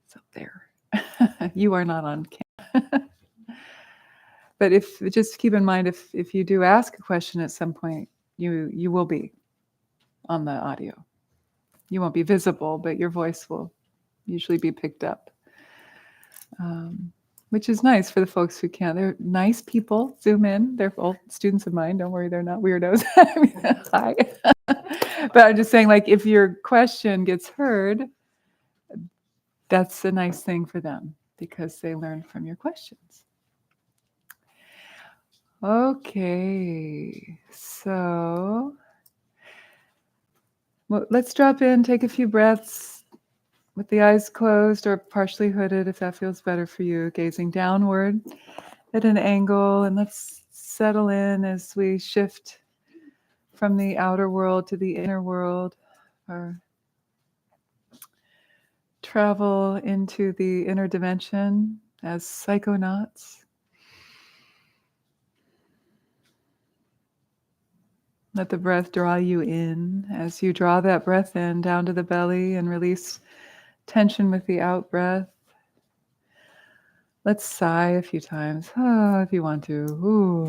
So there. You are not on camera. But just keep in mind, if you do ask a question at some point, you will be on the audio. You won't be visible, but your voice will usually be picked up, which is nice for the folks who can't. They're nice people. Zoom in. They're old students of mine. Don't worry, they're not weirdos. Hi. But I'm just saying, like, if your question gets heard, that's a nice thing for them because they learn from your questions. Okay, so let's drop in, take a few breaths with the eyes closed or partially hooded if that feels better for you, gazing downward at an angle, and let's settle in as we shift from the outer world to the inner world, or travel into the inner dimension as psychonauts. Let the breath draw you in. As you draw that breath in down to the belly and release tension with the out breath. Let's sigh a few times, if you want to. Ooh.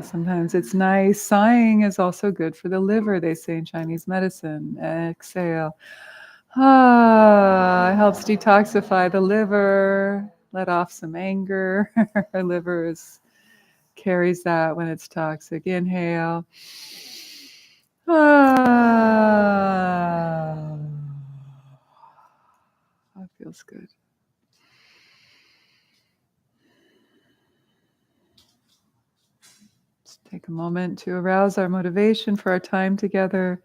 Sometimes it's nice. Sighing is also good for the liver, they say in Chinese medicine. Exhale. It helps detoxify the liver, let off some anger. Our liver carries that when it's toxic. Inhale. That feels good. Let's take a moment to arouse our motivation for our time together.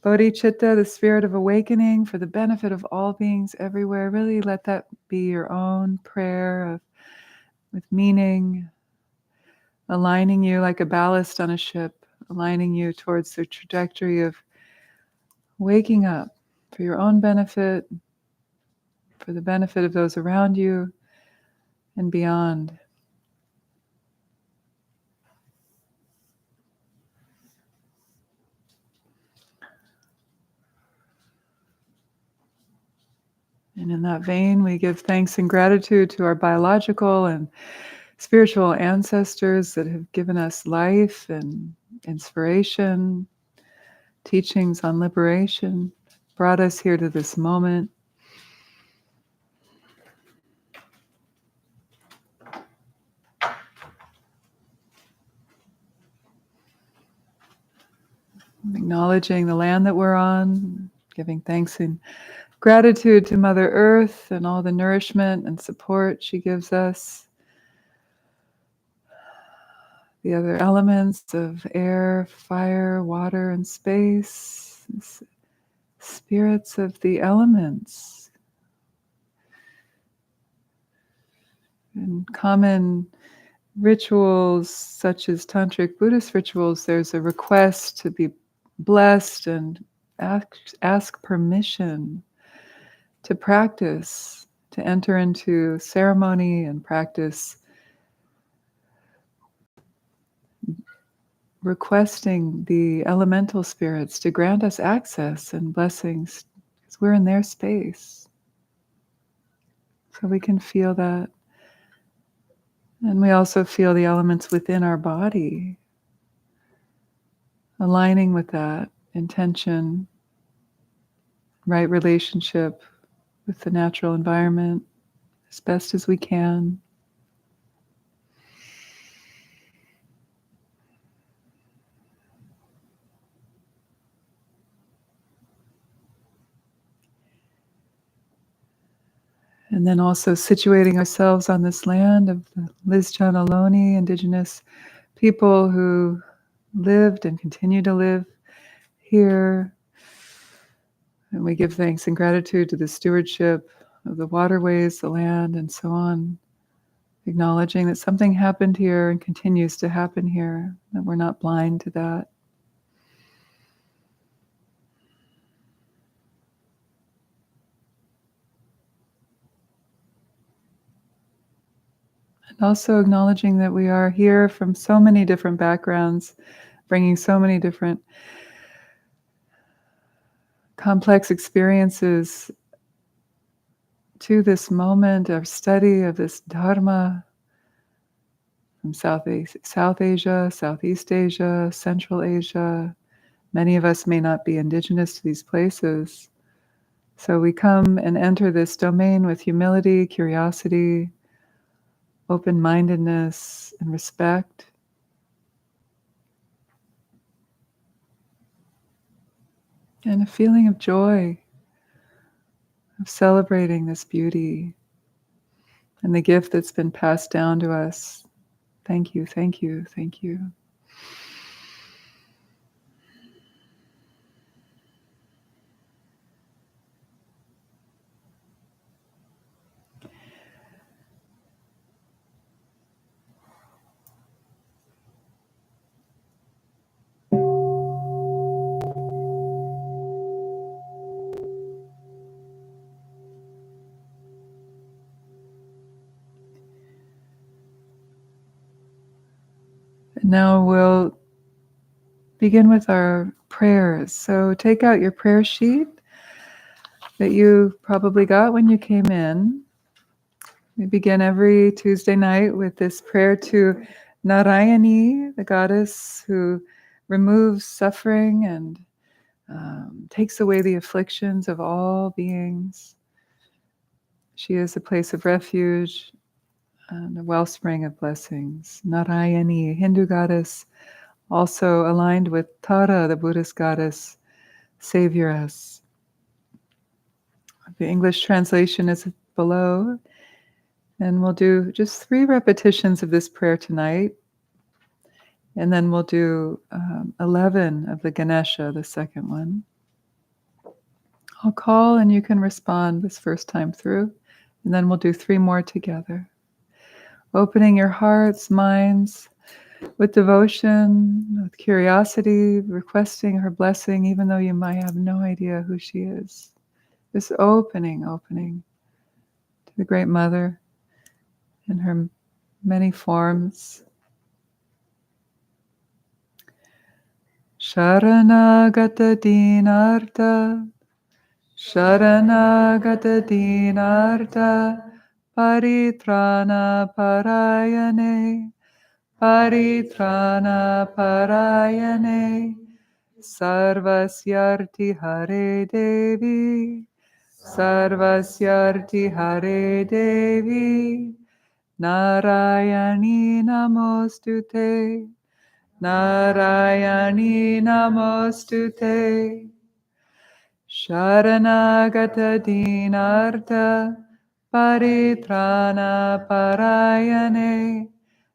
Bodhicitta, the spirit of awakening for the benefit of all beings everywhere. Really let that be your own prayer with meaning, aligning you like a ballast on a ship, aligning you towards the trajectory of waking up for your own benefit, for the benefit of those around you, and beyond. And in that vein, we give thanks and gratitude to our biological and spiritual ancestors that have given us life and inspiration, teachings on liberation, brought us here to this moment. Acknowledging the land that we're on, giving thanks and gratitude to Mother Earth and all the nourishment and support she gives us. The other elements of air, fire, water, and space. Spirits of the elements. In common rituals such as Tantric Buddhist rituals, there's a request to be blessed and ask permission to practice, to enter into ceremony and practice, requesting the elemental spirits to grant us access and blessings because we're in their space. So we can feel that. And we also feel the elements within our body, aligning with that intention, right relationship with the natural environment as best as we can. And then also situating ourselves on this land of the Lizjan Ohlone, indigenous people who lived and continue to live here. And we give thanks and gratitude to the stewardship of the waterways, the land, and so on. Acknowledging that something happened here and continues to happen here, that we're not blind to that. And also acknowledging that we are here from so many different backgrounds, bringing so many different complex experiences to this moment of study of this Dharma from South Asia, Southeast Asia, Central Asia. Many of us may not be indigenous to these places. So we come and enter this domain with humility, curiosity, open-mindedness, and respect. And a feeling of joy, of celebrating this beauty and the gift that's been passed down to us. Thank you, thank you, thank you. And now we'll begin with our prayers. So take out your prayer sheet that you probably got when you came in. We begin every Tuesday night with this prayer to Narayani, the goddess who removes suffering and takes away the afflictions of all beings. She is a place of refuge and a wellspring of blessings. Narayani, Hindu goddess, also aligned with Tara, the Buddhist goddess, savioress. The English translation is below, and we'll do just 3 repetitions of this prayer tonight, and then we'll do 11 of the Ganesha, the second one. I'll call and you can respond this first time through, and then we'll do 3 more together. Opening your hearts, minds, with devotion, with curiosity, requesting her blessing, even though you might have no idea who she is. This opening to the Great Mother in her many forms. Sharanagata dinartha, Sharanagata dinartha, Paritrana parayane, Paritrana parayane, Sarvasyarti Hare Devi, Sarvasyarti Hare Devi, Narayani Namostute, Narayani Namostute, Sharanagata dinartha, Paritrana parayane,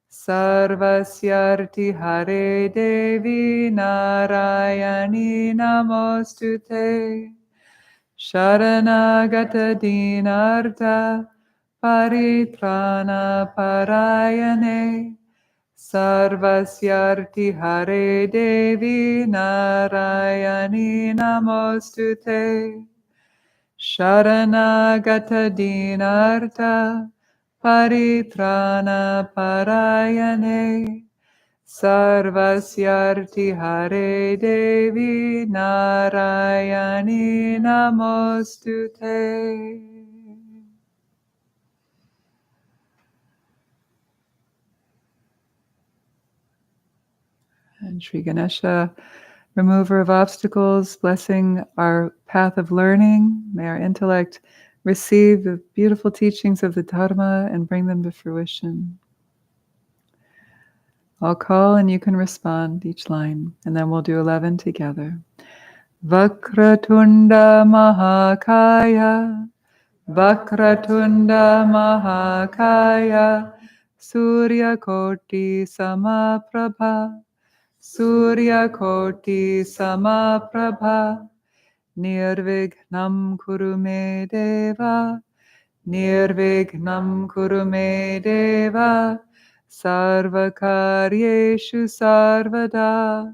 Sarvasyarti Hare Devi, Narayani Namostute, Sharanagata dinartha, Paritrana parayane, Sarvasyarti Hare Devi, Narayani Namostute, Sharanagata dinartha, Paritrana parayane, Sarvasyarti Hare Devi, Narayani Namostute. And Sri Ganesha, remover of obstacles, blessing our path of learning. May our intellect receive the beautiful teachings of the Dharma and bring them to fruition. I'll call and you can respond each line, and then we'll do 11 together. Vakratunda Mahakaya, Vakratunda Mahakaya, Surya Koti Samaprabha, Surya Koti Samaprabha, Nirvignam Kuru Me Deva, Nirvignam Kuru Me Deva, Sarvakaryeshu Sarvada,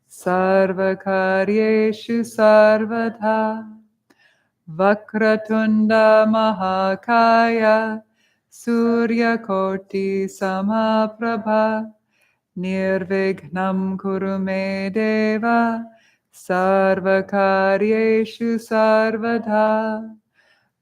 Sarvakaryeshu Sarvada, Vakratunda Mahakaya, Surya Koti Samaprabha, Nirvignam Kuru Me Deva, Sarvakaryeshu Sarvada,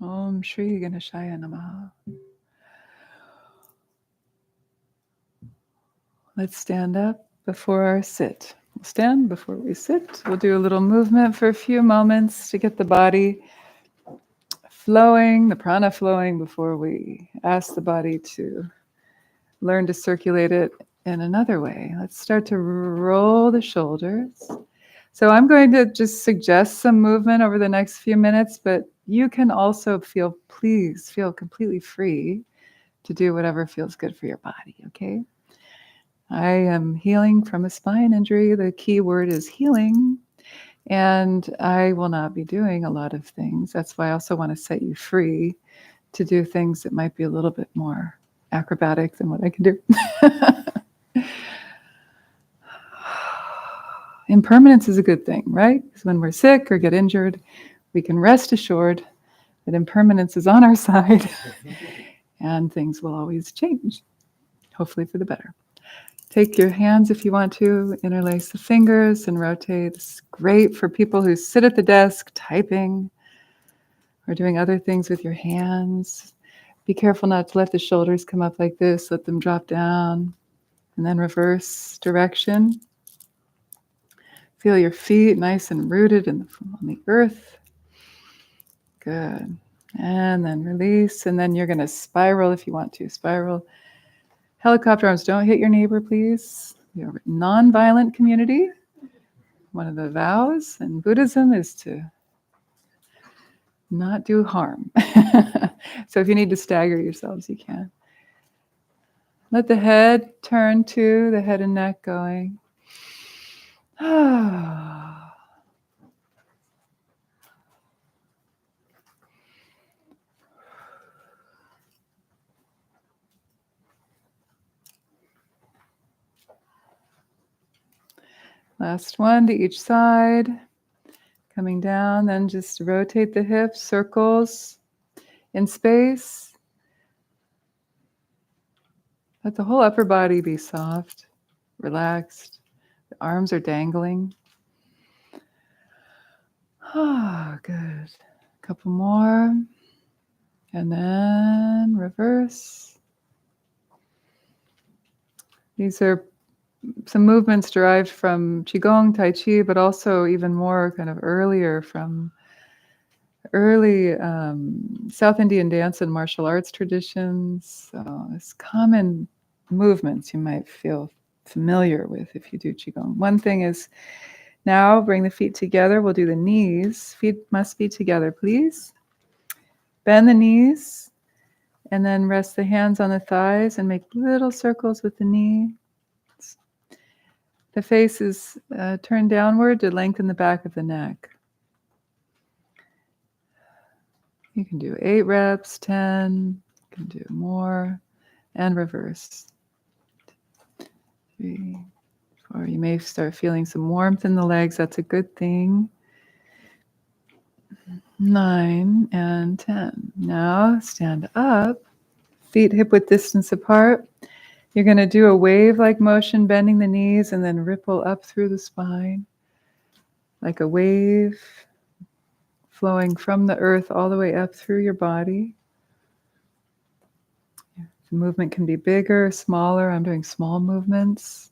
Om Shri Ganeshaya Namaha. Let's stand up before our sit. We'll stand before we sit. We'll do a little movement for a few moments to get the body flowing, the prana flowing, before we ask the body to learn to circulate it in another way. Let's start to roll the shoulders. So I'm going to just suggest some movement over the next few minutes, but you can also please feel completely free to do whatever feels good for your body, okay? I am healing from a spine injury. The key word is healing. And I will not be doing a lot of things. That's why I also want to set you free to do things that might be a little bit more acrobatic than what I can do. Impermanence is a good thing, right? Because when we're sick or get injured, we can rest assured that impermanence is on our side and things will always change, hopefully for the better. Take your hands if you want to, interlace the fingers and rotate. This is great for people who sit at the desk typing or doing other things with your hands. Be careful not to let the shoulders come up like this. Let them drop down and then reverse direction. Feel your feet nice and rooted on the earth. Good. And then release. And then you're going to spiral if you want to. Spiral. Helicopter arms. Don't hit your neighbor, please. You're a non-violent community. One of the vows in Buddhism is to not do harm. So if you need to stagger yourselves, you can. Let the head turn to the head and neck going. Last one to each side. Coming down, then just rotate the hips, circles in space. Let the whole upper body be soft, relaxed. The arms are dangling. Good. A couple more. And then reverse. These are some movements derived from Qigong, Tai Chi, but also even more kind of earlier from early South Indian dance and martial arts traditions. So it's common movements you might feel familiar with if you do Qigong. One thing is now bring the feet together. We'll do the knees. Feet must be together, please. Bend the knees and then rest the hands on the thighs and make little circles with the knee. The face is turned downward to lengthen the back of the neck. You can do 8 reps, 10, you can do more, and reverse. 3, 4. You may start feeling some warmth in the legs. That's a good thing. 9 and 10. Now stand up, feet hip-width distance apart. You're going to do a wave-like motion, bending the knees and then ripple up through the spine like a wave flowing from the earth all the way up through your body. The movement can be bigger, smaller. I'm doing small movements.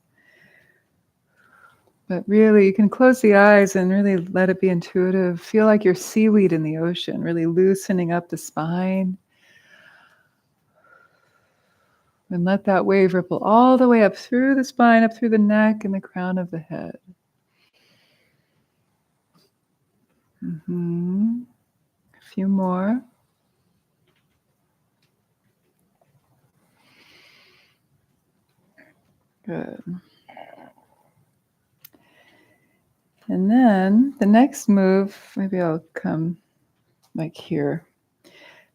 But really, you can close the eyes and really let it be intuitive. Feel like you're seaweed in the ocean, really loosening up the spine. And let that wave ripple all the way up through the spine, up through the neck and the crown of the head. A few more. Good. And then the next move, maybe I'll come like here.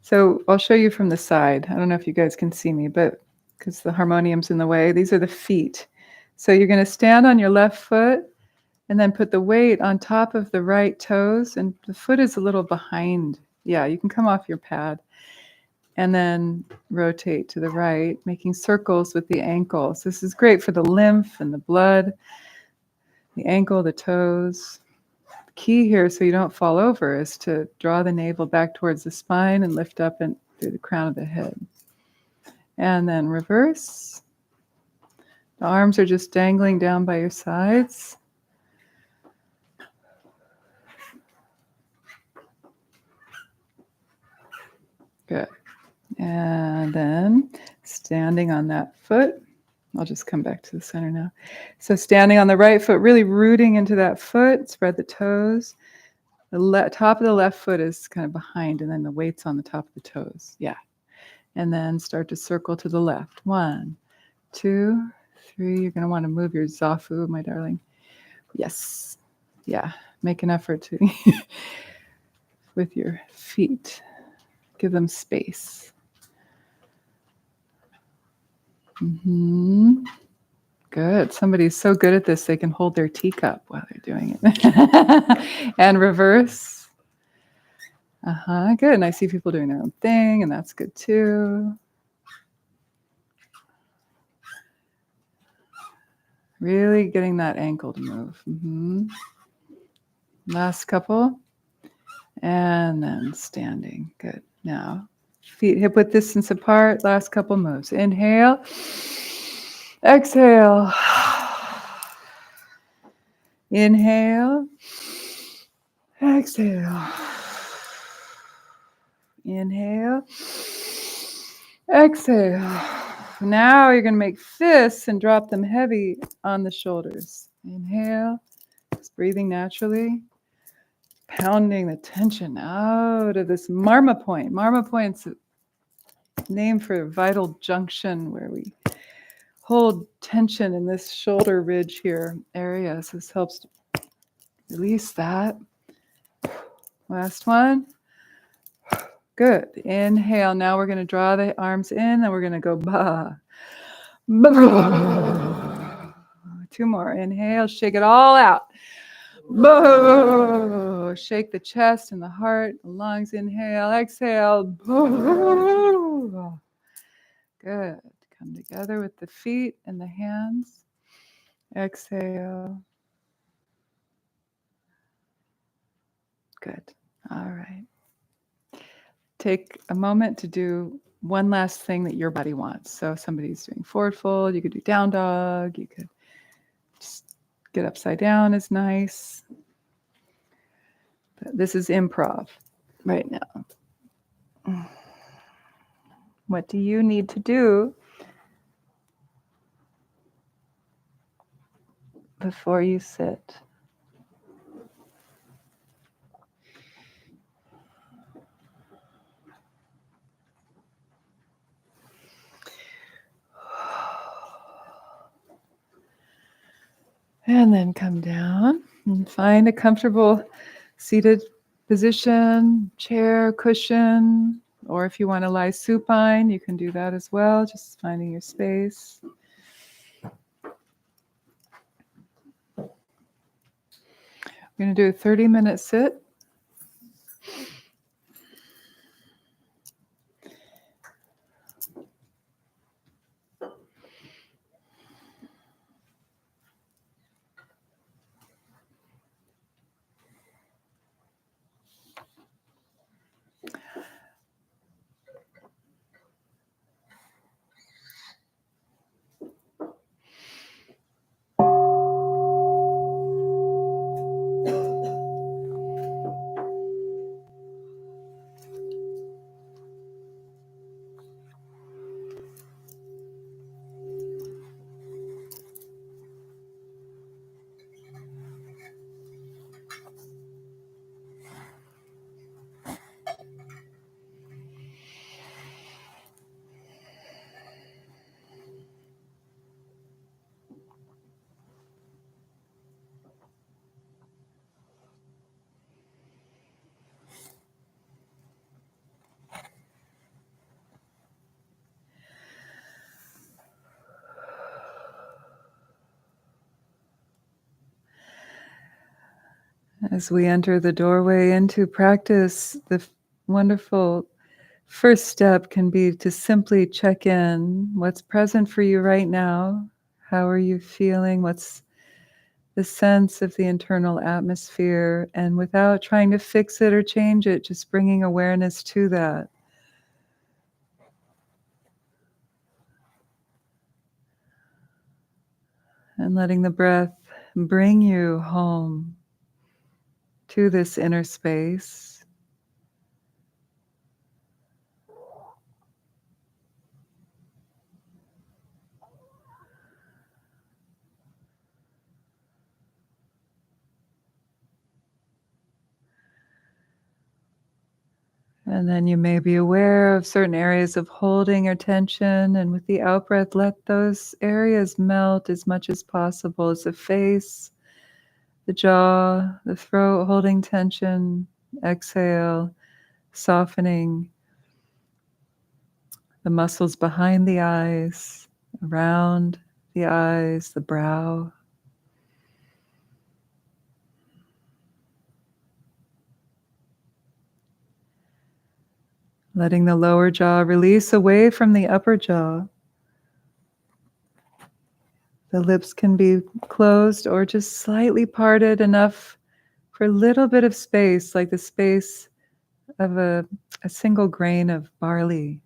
So I'll show you from the side. I don't know if you guys can see me, but because the harmonium's in the way, these are the feet. So you're going to stand on your left foot and then put the weight on top of the right toes, and the foot is a little behind. Yeah, you can come off your pad. And then rotate to the right, making circles with the ankles. This is great for the lymph and the blood, the ankle, the toes. key here, so you don't fall over, is to draw the navel back towards the spine and lift up and through the crown of the head. And then reverse. The arms are just dangling down by your sides. Good. And then standing on that foot. I'll just come back to the center now. So standing on the right foot, really rooting into that foot, spread the toes. The top of the left foot is kind of behind, and then the weight's on the top of the toes. Yeah. And then start to circle to the left. 1, 2, 3. You're going to want to move your zafu, my darling. Yes. Yeah. Make an effort to with your feet. Give them space. Good. Somebody's so good at this, they can hold their teacup while they're doing it. And reverse. Good. And I see people doing their own thing, and that's good too. Really getting that ankle to move. Last couple. And then standing. Good. Now, feet hip width distance apart. Last couple moves. Inhale. Exhale. Inhale. Exhale. Inhale. Exhale. Now you're going to make fists and drop them heavy on the shoulders. Inhale. Just breathing naturally. Pounding the tension out of this marma point. Marma point's a name for a vital junction where we hold tension in this shoulder ridge here area. So this helps to release that. Last one. Good. Inhale. Now we're going to draw the arms in, and we're going to go ba. Ba. 2 more. Inhale. Shake it all out. Ba. Shake the chest and the heart, the lungs. Inhale. Exhale. Ba. Good. Come together with the feet and the hands. Exhale. Good. All right. Take a moment to do one last thing that your body wants. So if somebody's doing forward fold, you could do down dog. You could just get upside down is nice. But this is improv right now. What do you need to do before you sit? And then come down and find a comfortable seated position, chair, cushion, or if you want to lie supine, you can do that as well, just finding your space. We're going to do a 30-minute sit. As we enter the doorway into practice, the wonderful first step can be to simply check in. What's present for you right now? How are you feeling? What's the sense of the internal atmosphere, and without trying to fix it or change it, just bringing awareness to that. And letting the breath bring you home to this inner space. And then you may be aware of certain areas of holding or tension, and with the out breath, let those areas melt as much as possible, as the face, the jaw, the throat holding tension. Exhale, softening the muscles behind the eyes, around the eyes, the brow. Letting the lower jaw release away from the upper jaw. The lips can be closed or just slightly parted, enough for a little bit of space, like the space of a single grain of barley.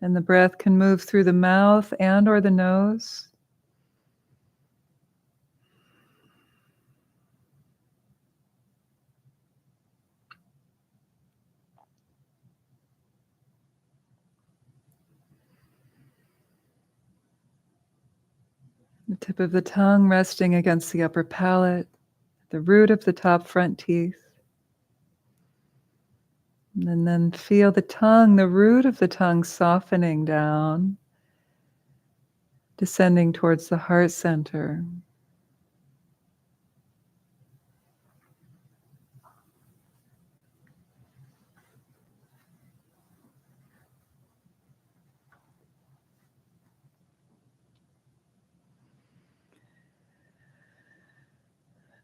And the breath can move through the mouth and or the nose. The tip of the tongue resting against the upper palate, the root of the top front teeth. And then feel the tongue, the root of the tongue softening down, descending towards the heart center.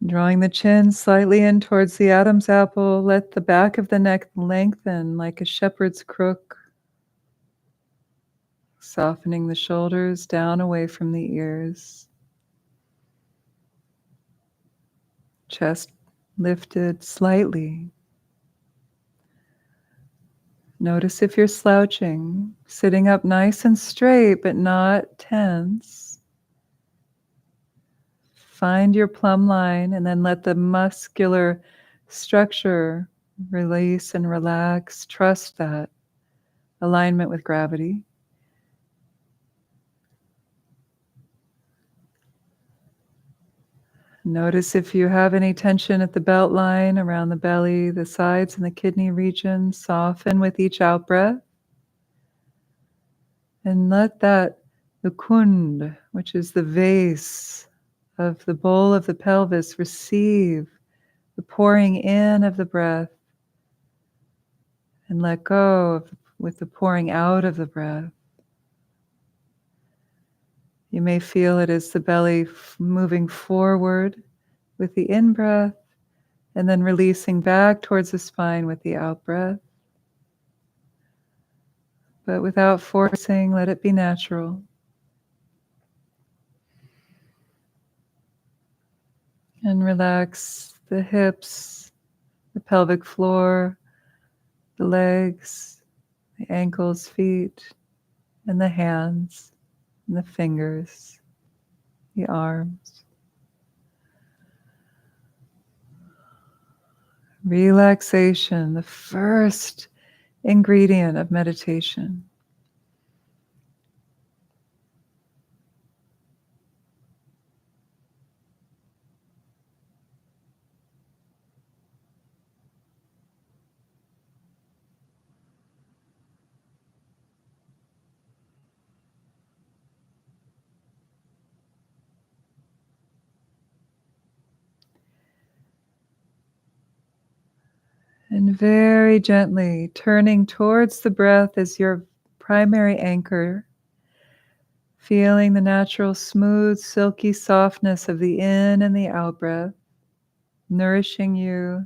Drawing the chin slightly in towards the Adam's apple, let the back of the neck lengthen like a shepherd's crook, softening the shoulders down away from the ears. Chest lifted slightly. Notice if you're slouching, sitting up nice and straight but not tense. Find your plumb line and then let the muscular structure release and relax. Trust that alignment with gravity. Notice if you have any tension at the belt line, around the belly, the sides, and the kidney region. Soften with each out breath. And let that, the kund, which is the vase of the bowl of the pelvis, receive the pouring in of the breath, and let go with the pouring out of the breath. You may feel it as the belly moving forward with the in-breath, and then releasing back towards the spine with the out-breath. But without forcing, let it be natural. And relax the hips, the pelvic floor, the legs, the ankles, feet, and the hands, and the fingers, the arms. Relaxation, the first ingredient of meditation. And very gently turning towards the breath as your primary anchor, feeling the natural smooth, silky softness of the in and the out breath, nourishing you,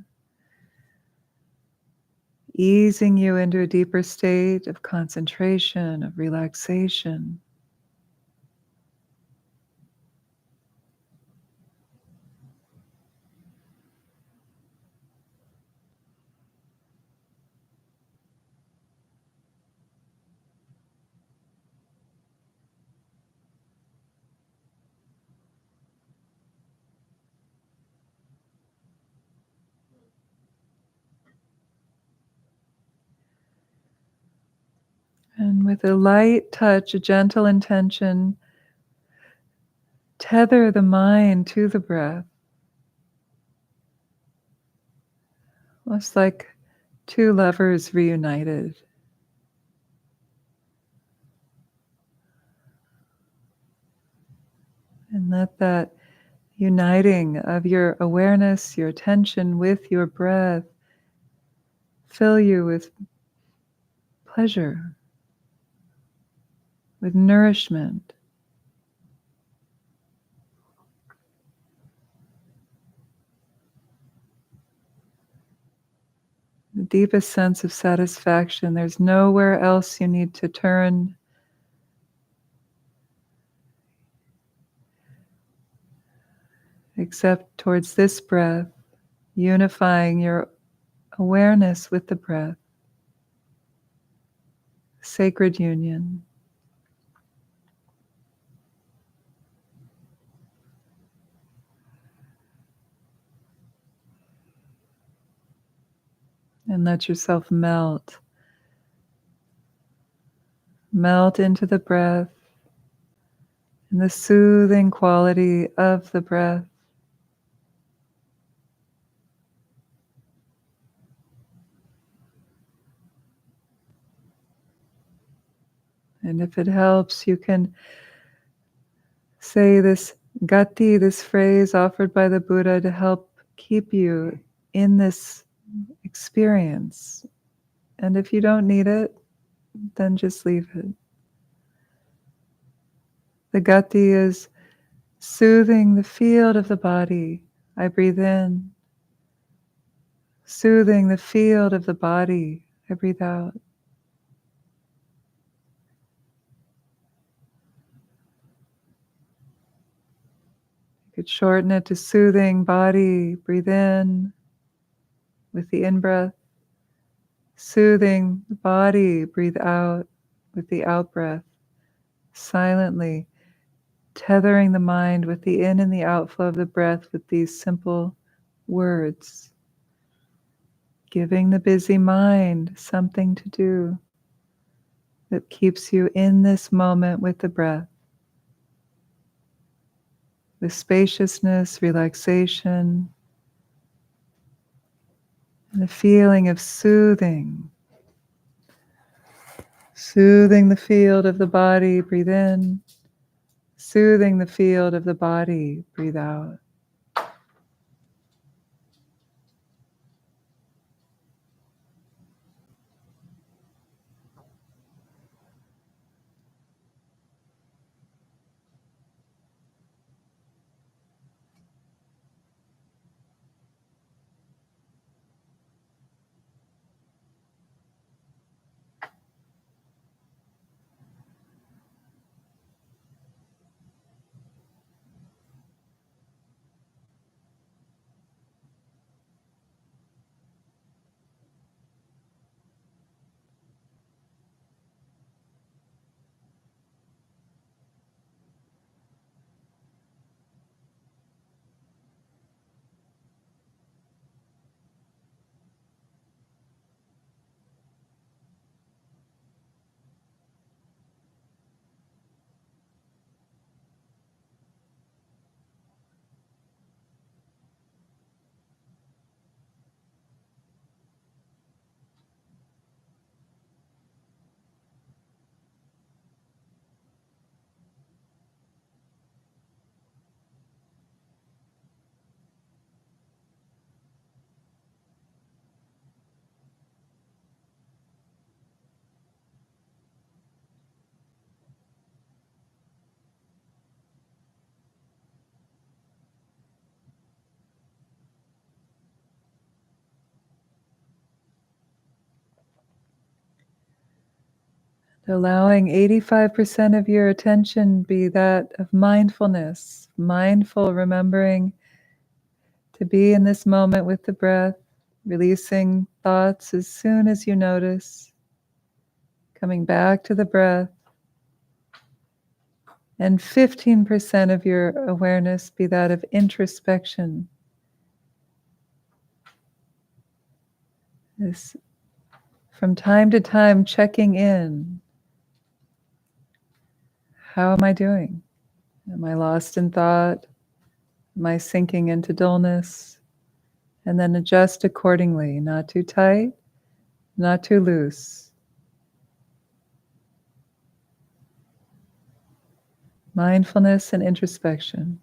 easing you into a deeper state of concentration, of relaxation. with a light touch, a gentle intention, tether the mind to the breath. Almost like two lovers reunited. And let that uniting of your awareness, your attention with your breath fill you with pleasure, with nourishment. The deepest sense of satisfaction. There's nowhere else you need to turn. Except towards this breath, unifying your awareness with the breath. Sacred union. And let yourself melt. Melt into the breath and the soothing quality of the breath. And if it helps, you can say this gati, this phrase offered by the Buddha to help keep you in this experience. And if you don't need it, then just leave it. The gati is soothing the field of the body. I breathe in. Soothing the field of the body. I breathe out. You could shorten it to soothing body. Breathe in with the in-breath. Soothing the body. Breathe out with the out-breath. Silently tethering the mind with the in and the outflow of the breath with these simple words. Giving the busy mind something to do that keeps you in this moment with the breath. The spaciousness, relaxation, and the feeling of soothing. Soothing the field of the body, breathe in. Soothing the field of the body, breathe out. Allowing 85% of your attention be that of mindfulness, mindful remembering to be in this moment with the breath, releasing thoughts as soon as you notice, coming back to the breath, and 15% of your awareness be that of introspection. This from time to time checking in How am I doing? Am I lost in thought? Am I sinking into dullness? And then adjust accordingly, not too tight, not too loose. Mindfulness and introspection.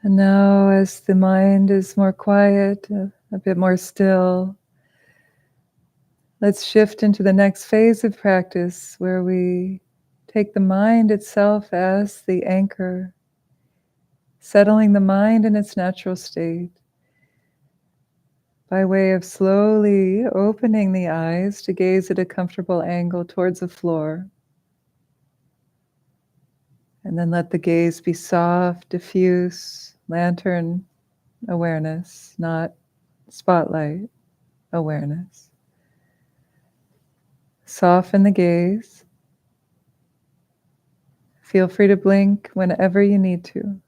And now, as the mind is more quiet, a bit more still, let's shift into the next phase of practice where we take the mind itself as the anchor, settling the mind in its natural state by way of slowly opening the eyes to gaze at a comfortable angle towards the floor. And then let the gaze be soft, diffuse, lantern awareness, not spotlight awareness. Soften the gaze. Feel free to blink whenever you need to.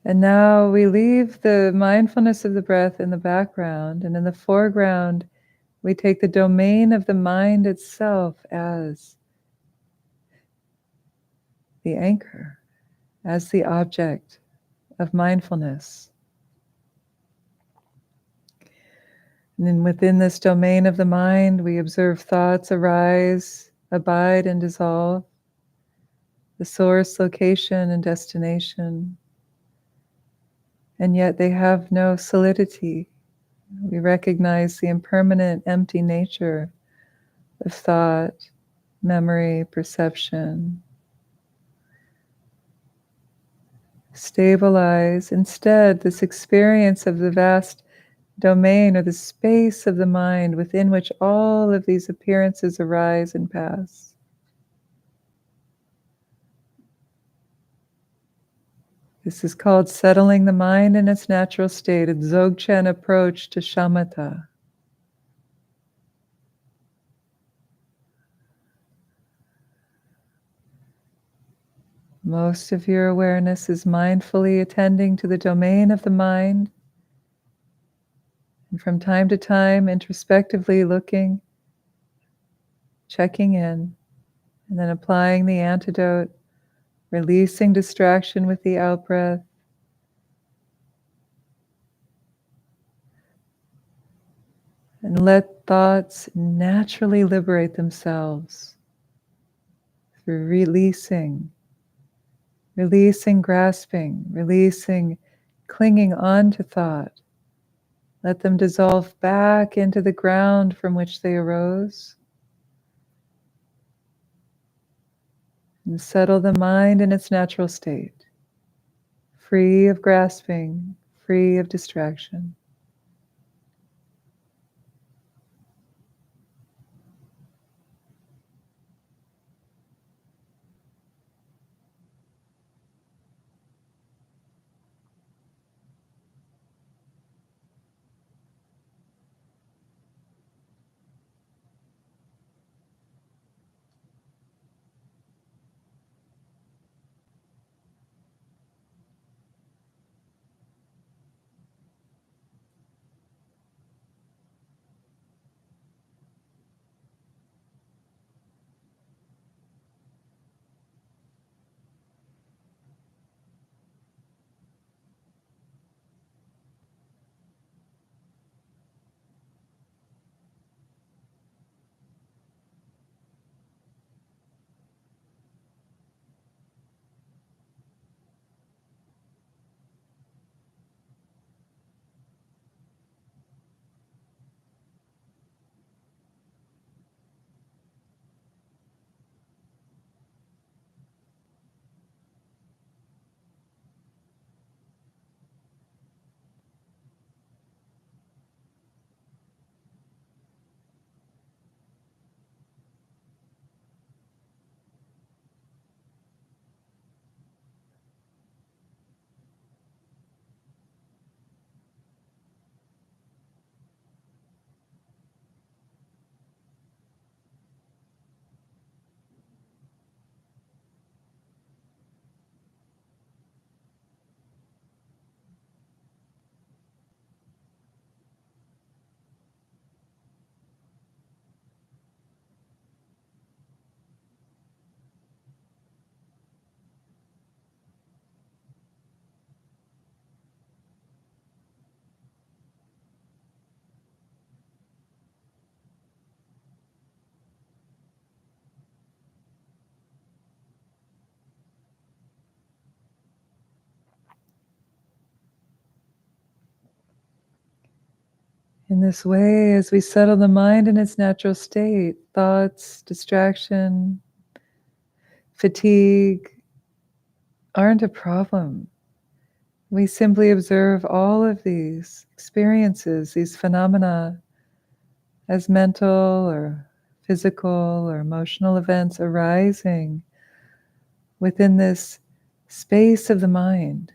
And now we leave the mindfulness of the breath in the background, and in the foreground, we take the domain of the mind itself as the anchor, as the object of mindfulness. And then within this domain of the mind, we observe thoughts arise, abide, and dissolve, the source, location, and destination. And yet they have no solidity. We recognize the impermanent, empty nature of thought, memory, perception. Stabilize instead this experience of the vast domain or the space of the mind within which all of these appearances arise and pass. This is called settling the mind in its natural state, a Dzogchen approach to shamatha. Most of your awareness is mindfully attending to the domain of the mind, and from time to time, introspectively looking, checking in, and then applying the antidote, releasing distraction with the out-breath. And let thoughts naturally liberate themselves through releasing grasping, releasing clinging on to thought. Let them dissolve back into the ground from which they arose. And settle the mind in its natural state, free of grasping, free of distraction. In this way, as we settle the mind in its natural state, thoughts, distraction, fatigue aren't a problem. We simply observe all of these experiences, these phenomena, as mental or physical or emotional events arising within this space of the mind.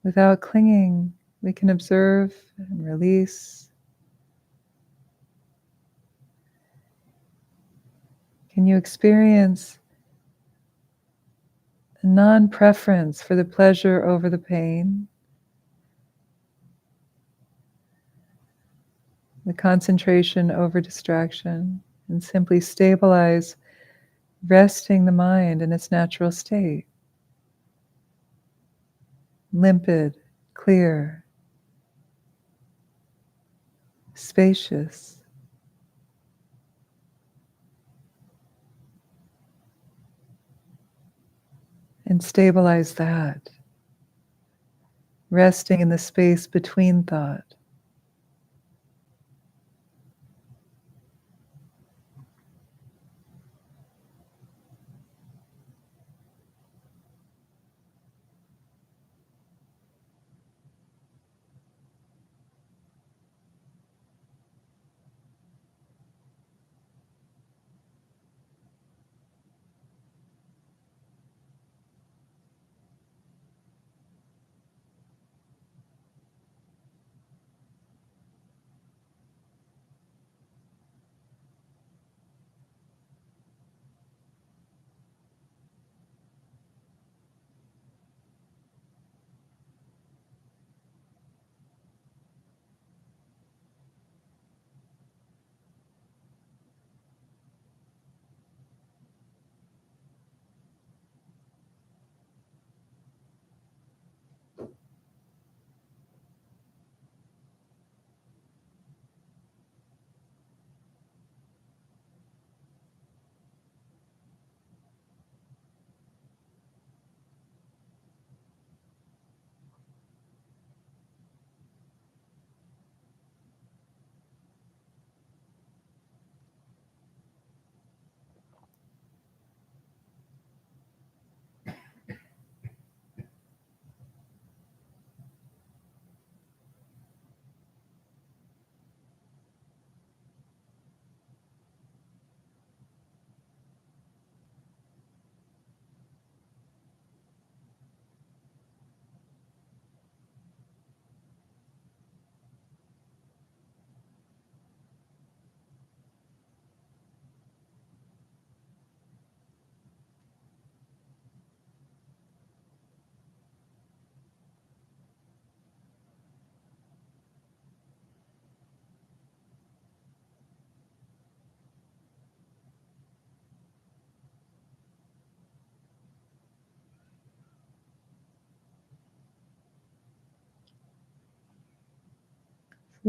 Without clinging, we can observe and release. Can you experience a non-preference for the pleasure over the pain? The concentration over distraction, and simply stabilize, resting the mind in its natural state. Limpid, clear, spacious. And stabilize that, resting in the space between thought.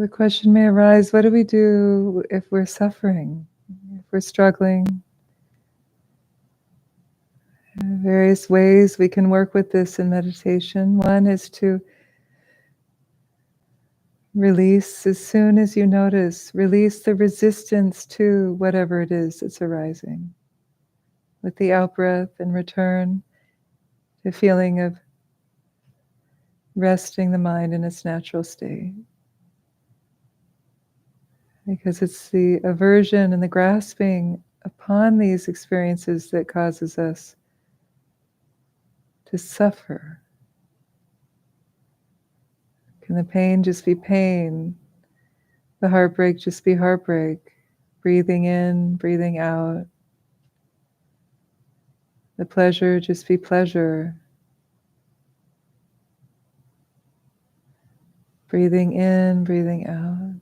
The question may arise, what do we do if we're suffering, if we're struggling? Various ways we can work with this in meditation. One is to release as soon as you notice, release the resistance to whatever it is that's arising. With the out-breath and return to feeling of resting the mind in its natural state. Because it's the aversion and the grasping upon these experiences that causes us to suffer. Can the pain just be pain? The heartbreak just be heartbreak? Breathing in, breathing out. The pleasure just be pleasure. Breathing in, breathing out.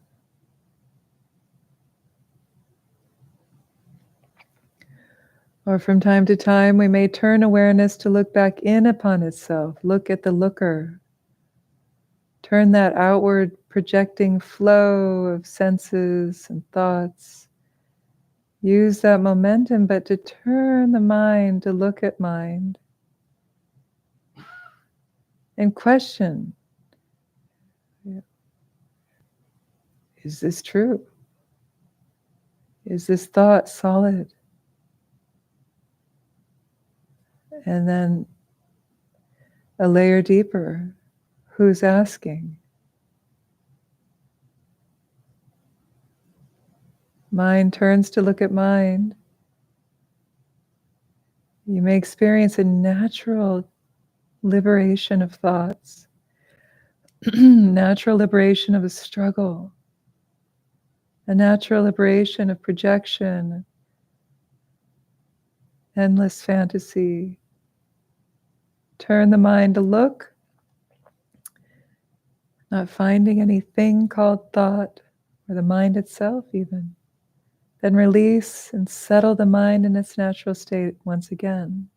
Or from time to time, we may turn awareness to look back in upon itself. Look at the looker. Turn that outward projecting flow of senses and thoughts. Use that momentum, but to turn the mind to look at mind. And question, is this true? Is this thought solid? And then a layer deeper, who's asking? Mind turns to look at mind. You may experience a natural liberation of thoughts, natural liberation of a struggle, a natural liberation of projection, endless fantasy. Turn the mind to look, not finding anything called thought, or the mind itself even. Then release and settle the mind in its natural state once again.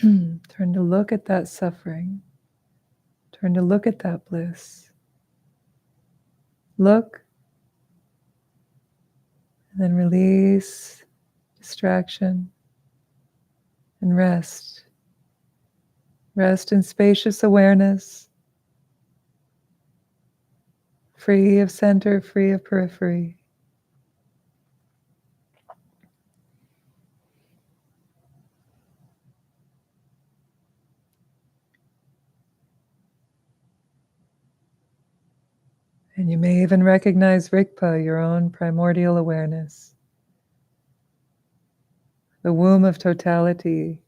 Turn to look at that suffering. Turn to look at that bliss. Look, and then release distraction and rest. Rest in spacious awareness, free of center, free of periphery. And you may even recognize Rigpa, your own primordial awareness, the womb of totality,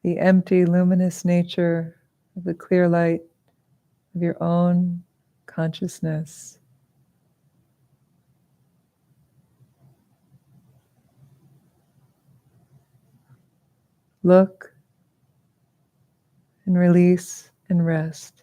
the empty, luminous nature of the clear light of your own consciousness. Look and release and rest.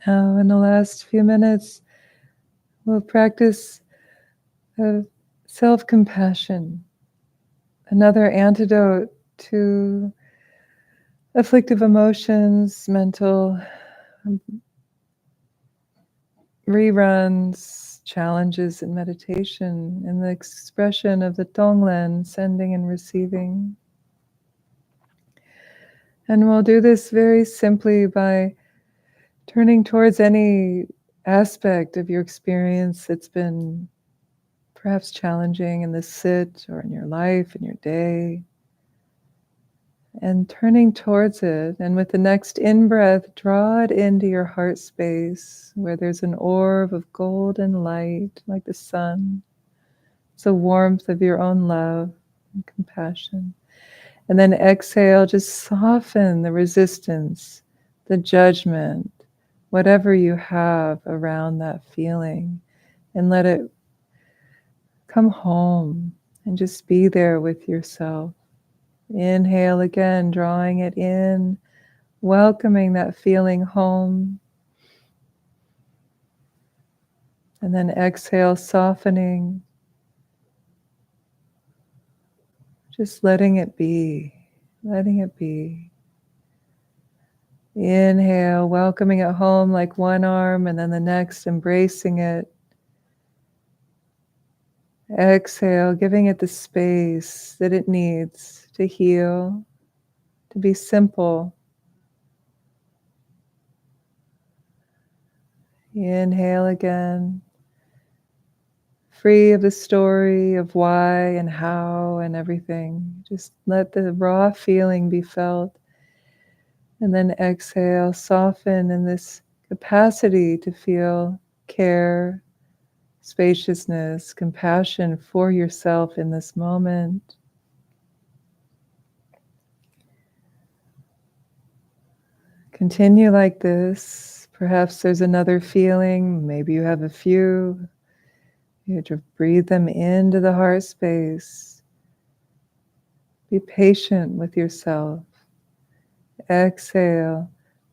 Now, in the last few minutes, we'll practice self-compassion, another antidote to afflictive emotions, mental reruns, challenges in meditation, and the expression of the Tonglen, sending and receiving. And we'll do this very simply by turning towards any aspect of your experience that's been perhaps challenging in the sit or in your life, in your day, and turning towards it. And with the next in-breath, draw it into your heart space where there's an orb of golden light like the sun. It's the warmth of your own love and compassion. And then exhale, just soften the resistance, the judgment, whatever you have around that feeling, and let it come home and just be there with yourself. Inhale again, drawing it in, welcoming that feeling home. And then exhale, softening, just letting it be, letting it be. Inhale, welcoming it home like one arm, and then the next, embracing it. Exhale, giving it the space that it needs to heal, to be simple. Inhale again, free of the story of why and how and everything. Just let the raw feeling be felt. And then exhale, soften in this capacity to feel care, spaciousness, compassion for yourself in this moment. Continue like this. Perhaps there's another feeling. Maybe you have a few. You have to breathe them into the heart space. Be patient with yourself. Exhale,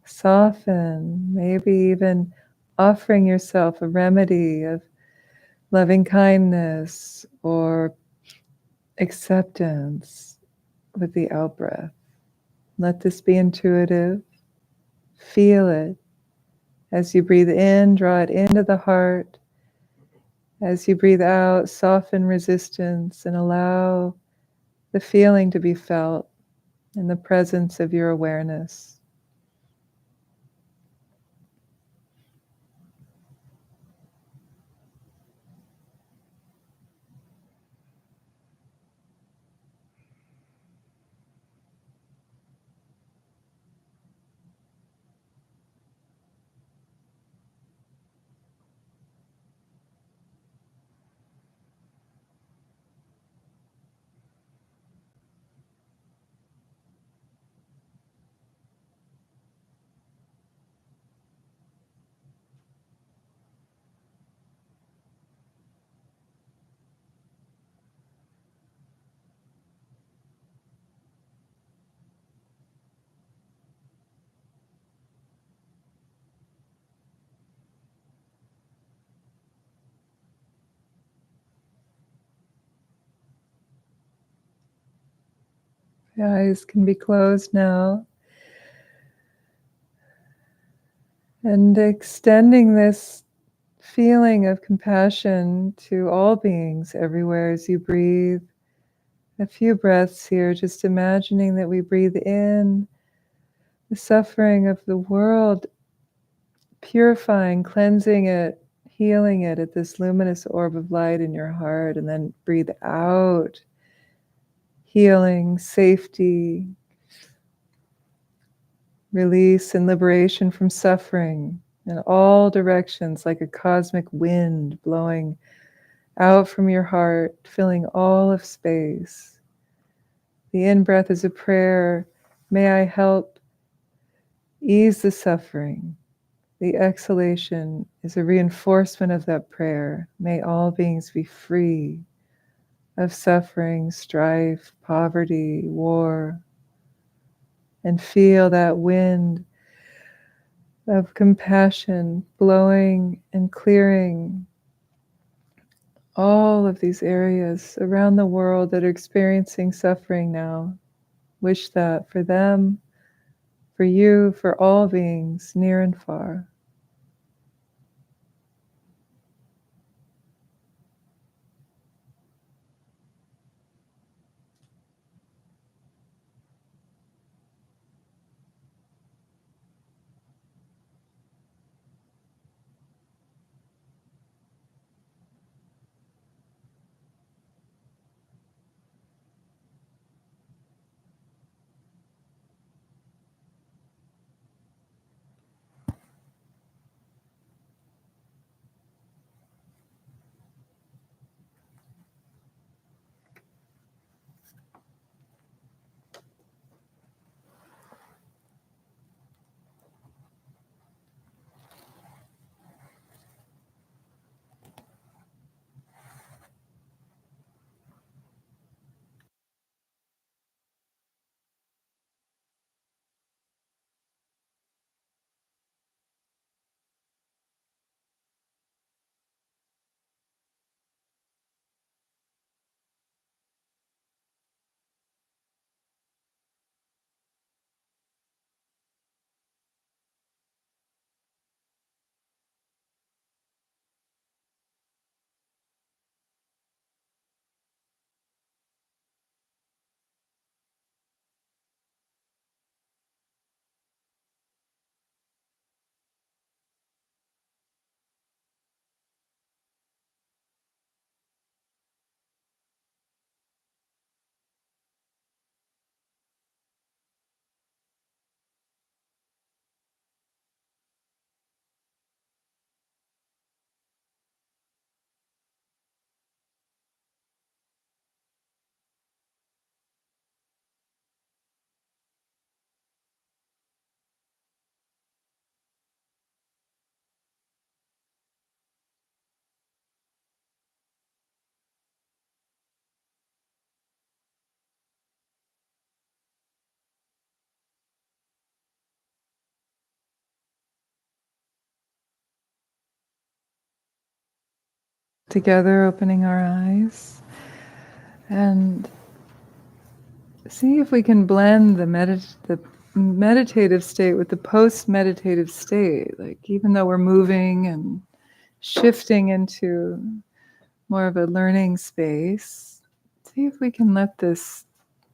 soften, maybe even offering yourself a remedy of loving kindness or acceptance with the out-breath. Let this be intuitive. Feel it. As you breathe in, draw it into the heart. As you breathe out, soften resistance and allow the feeling to be felt in the presence of your awareness. The eyes can be closed now. And extending this feeling of compassion to all beings everywhere as you breathe. A few breaths here, just imagining that we breathe in the suffering of the world, purifying, cleansing it, healing it at this luminous orb of light in your heart, and then breathe out, healing, safety, release and liberation from suffering in all directions, like a cosmic wind blowing out from your heart, filling all of space. The in-breath is a prayer. May I help ease the suffering. The exhalation is a reinforcement of that prayer. May all beings be free of suffering, strife, poverty, war, and feel that wind of compassion, blowing and clearing all of these areas around the world that are experiencing suffering now. Wish that for them, for you, for all beings, near and far. Together, opening our eyes, and see if we can blend the meditative state with the post-meditative state. Like, even though we're moving and shifting into more of a learning space, see if we can let this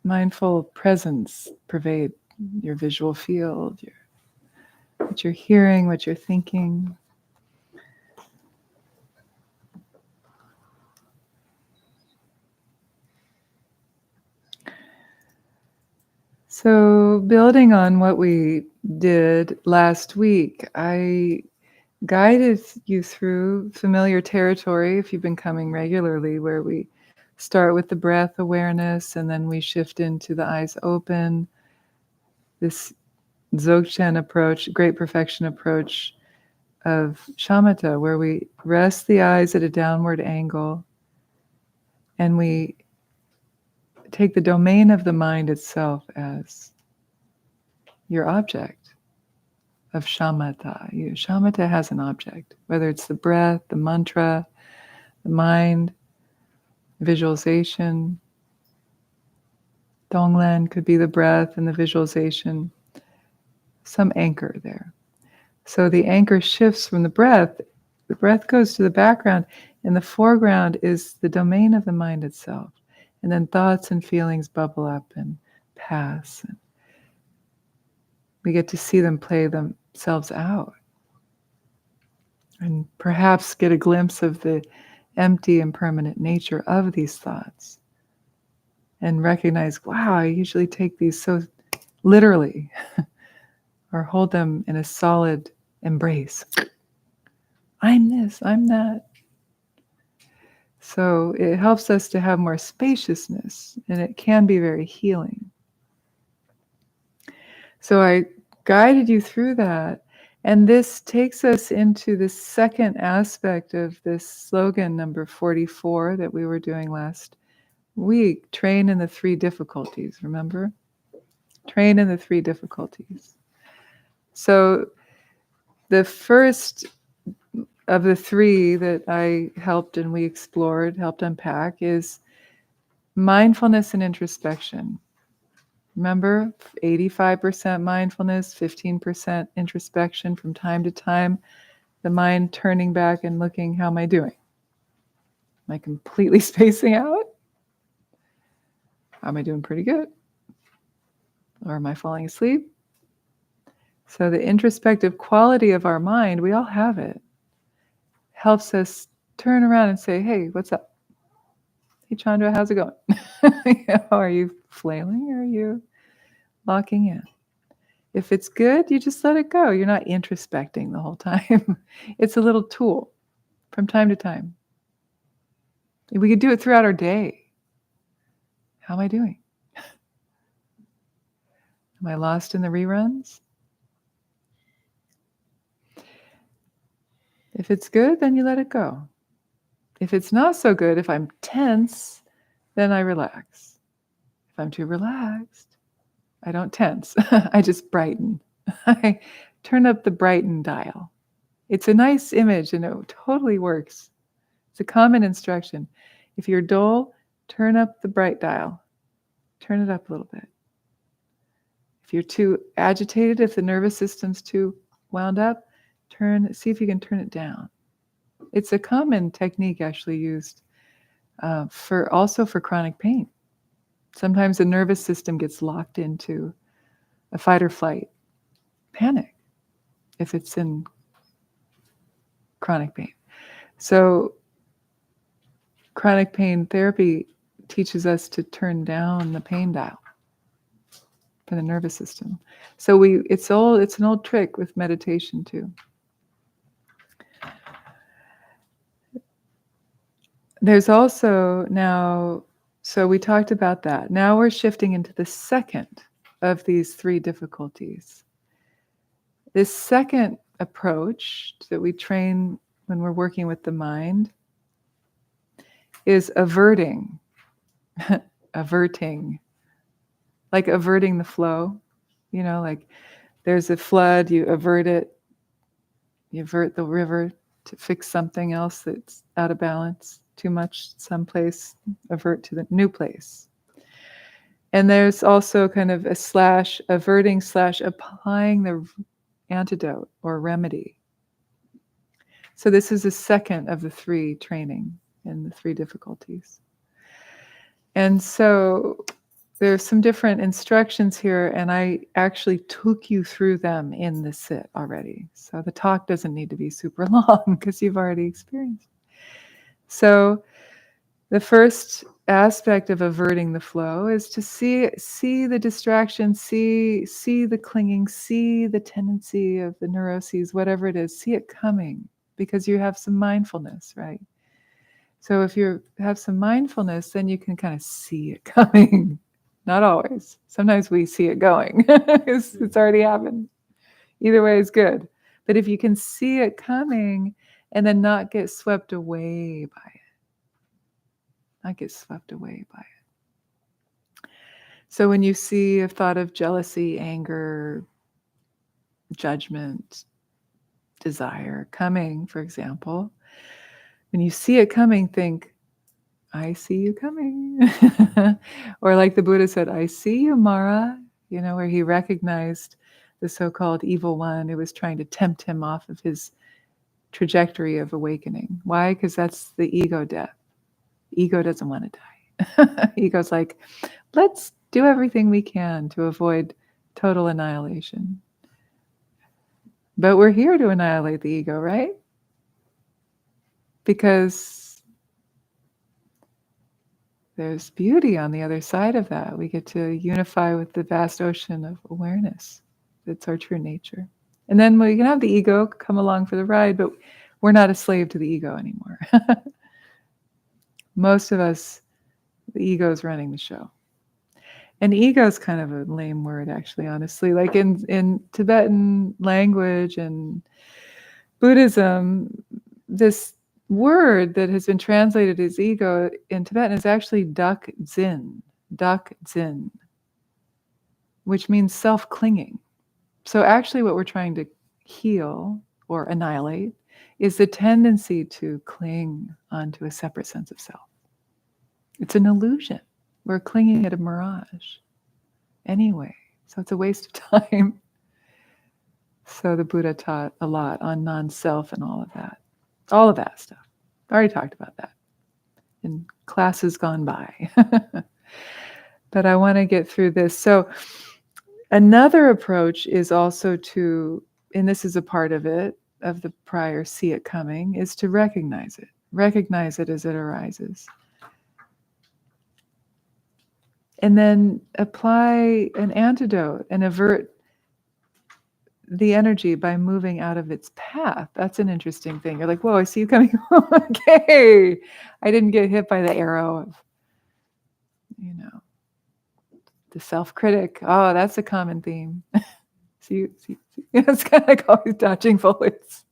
mindful presence pervade your visual field, what you're hearing, what you're thinking. So, building on what we did last week, I guided you through familiar territory if you've been coming regularly, where we start with the breath awareness and then we shift into the eyes open. This Dzogchen approach, great perfection approach of shamatha, where we rest the eyes at a downward angle and we take the domain of the mind itself as your object of shamatha. Shamatha has an object, whether it's the breath, the mantra, the mind, visualization. Donglen could be the breath and the visualization, some anchor there. So the anchor shifts from the breath goes to the background, and the foreground is the domain of the mind itself. And then thoughts and feelings bubble up and pass. And we get to see them play themselves out. And perhaps get a glimpse of the empty, impermanent nature of these thoughts. And recognize, wow, I usually take these so literally, or hold them in a solid embrace. I'm this, I'm that. So it helps us to have more spaciousness, and it can be very healing. So I guided you through that. And this takes us into the second aspect of this slogan number 44 that we were doing last week. Train in the three difficulties, remember? Train in the three difficulties. So The first of the three that I helped and we explored, helped unpack, is mindfulness and introspection. Remember, 85% mindfulness, 15% introspection from time to time. The mind turning back and looking, how am I doing? Am I completely spacing out? Am I doing pretty good? Or am I falling asleep? So the introspective quality of our mind, we all have it, helps us turn around and say, hey, what's up? Hey, Chandra, how's it going? Are you flailing or are you locking in? If it's good, you just let it go. You're not introspecting the whole time. It's a little tool from time to time. We could do it throughout our day. How am I doing? Am I lost in the reruns? If it's good, then you let it go. If it's not so good, if I'm tense, then I relax. If I'm too relaxed, I don't tense. I just brighten. I turn up the brighten dial. It's a nice image and it totally works. It's a common instruction. If you're dull, turn up the bright dial. Turn it up a little bit. If you're too agitated, if the nervous system's too wound up, see if you can turn it down. It's a common technique actually used for chronic pain. Sometimes the nervous system gets locked into a fight or flight panic if it's in chronic pain. So chronic pain therapy teaches us to turn down the pain dial for the nervous system. So it's an old trick with meditation too. There's also now, so we talked about that. Now we're shifting into the second of these three difficulties. This second approach that we train when we're working with the mind is averting. Averting. Like averting the flow. Like there's a flood, you avert it. You avert the river to fix something else that's out of balance. Too much someplace, avert to the new place. And there's also kind of averting / applying the antidote or remedy. So this is the second of the three training in the three difficulties. And so there's some different instructions here, and I actually took you through them in the sit already. So the talk doesn't need to be super long because you've already experienced. So the first aspect of averting the flow is to see the distraction, see the clinging, see the tendency of the neuroses, whatever it is, see it coming because you have some mindfulness, right? So if you have some mindfulness, then you can kind of see it coming. Not always. Sometimes we see it going. It's already happened. Either way is good. But if you can see it coming and then not get swept away by it. Not get swept away by it. So when you see a thought of jealousy, anger, judgment, desire coming, for example, when you see it coming, think, I see you coming. Or like the Buddha said, I see you, Mara, where he recognized the so-called evil one who was trying to tempt him off of his trajectory of awakening. Why? Because that's the ego death. Ego doesn't want to die. Ego's like, let's do everything we can to avoid total annihilation. But we're here to annihilate the ego, right? Because there's beauty on the other side of that. We get to unify with the vast ocean of awareness. That's our true nature. And then we can have the ego come along for the ride, but we're not a slave to the ego anymore. Most of us, the ego is running the show. And ego is kind of a lame word, actually, honestly. Like in Tibetan language and Buddhism, this word that has been translated as ego in Tibetan is actually dak dzin, which means self-clinging. So actually what we're trying to heal or annihilate is the tendency to cling onto a separate sense of self. It's an illusion. We're clinging at a mirage anyway. So it's a waste of time. So the Buddha taught a lot on non-self and all of that. All of that stuff. I already talked about that in classes gone by. But I want to get through this. So another approach is also to, and this is a part of it, of the prior see it coming, is to recognize it. Recognize it as it arises. And then apply an antidote and avert the energy by moving out of its path. That's an interesting thing. You're like, whoa, I see you coming. Okay. I didn't get hit by the arrow of, the self-critic. Oh, that's a common theme. see. It's kind of like always dodging bullets.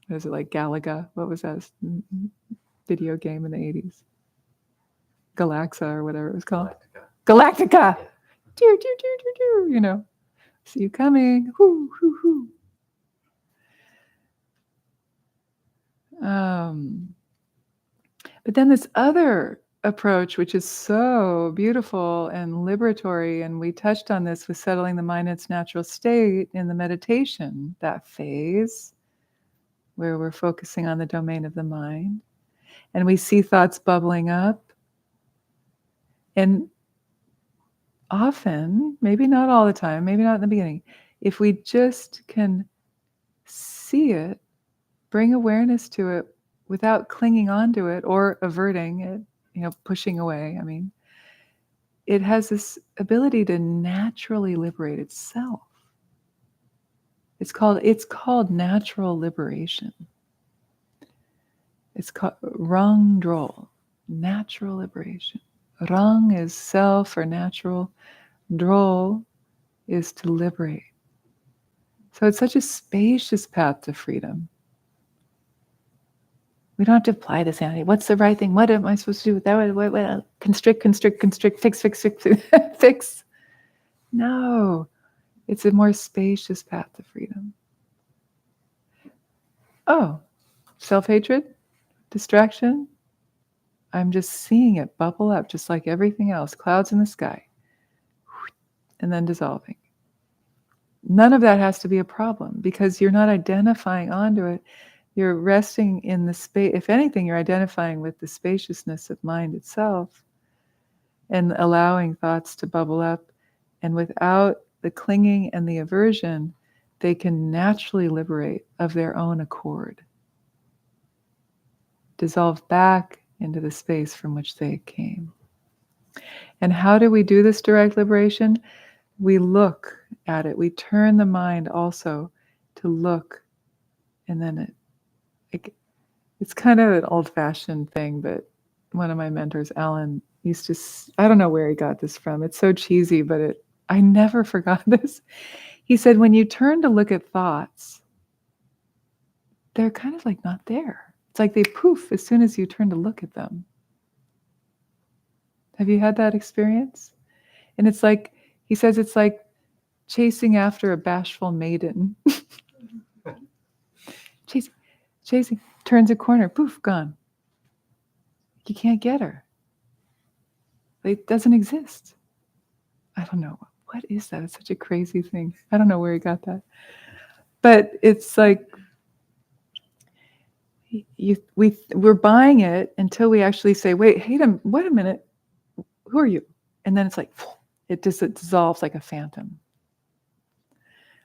Was it like Galaga? What was that video game in the 80s? Galaxa or whatever it was called. Galactica. Yeah. See you coming. Whoo, whoo, whoo. But then this other approach, which is so beautiful and liberatory, and we touched on this with settling the mind in its natural state in the meditation, that phase where we're focusing on the domain of the mind, and we see thoughts bubbling up. And often, maybe not all the time, maybe not in the beginning, if we just can see it, bring awareness to it without clinging onto it or averting it, pushing away. I mean, it has this ability to naturally liberate itself. It's called natural liberation. It's called Rang Drol, natural liberation. Rang is self or natural. Drol is to liberate. So it's such a spacious path to freedom. We don't have to apply this analogy. What's the right thing? What am I supposed to do with that? What? Constrict, fix. No, it's a more spacious path to freedom. Oh, self-hatred, distraction. I'm just seeing it bubble up just like everything else, clouds in the sky, and then dissolving. None of that has to be a problem because you're not identifying onto it. You're resting in the space. If anything, you're identifying with the spaciousness of mind itself and allowing thoughts to bubble up. And without the clinging and the aversion, they can naturally liberate of their own accord. Dissolve back into the space from which they came. And how do we do this direct liberation? We look at it. We turn the mind also to look, and then it's kind of an old-fashioned thing, but one of my mentors, Alan, used to, I don't know where he got this from. It's so cheesy, but I never forgot this. He said, when you turn to look at thoughts, they're kind of like not there. It's like they poof as soon as you turn to look at them. Have you had that experience? And it's like, he says it's like chasing after a bashful maiden. Chasing, turns a corner, poof, gone. You can't get her. It doesn't exist. I don't know. What is that? It's such a crazy thing. I don't know where he got that. But it's like, we're buying it until we actually say, wait a minute, who are you? And then it's like, it dissolves like a phantom.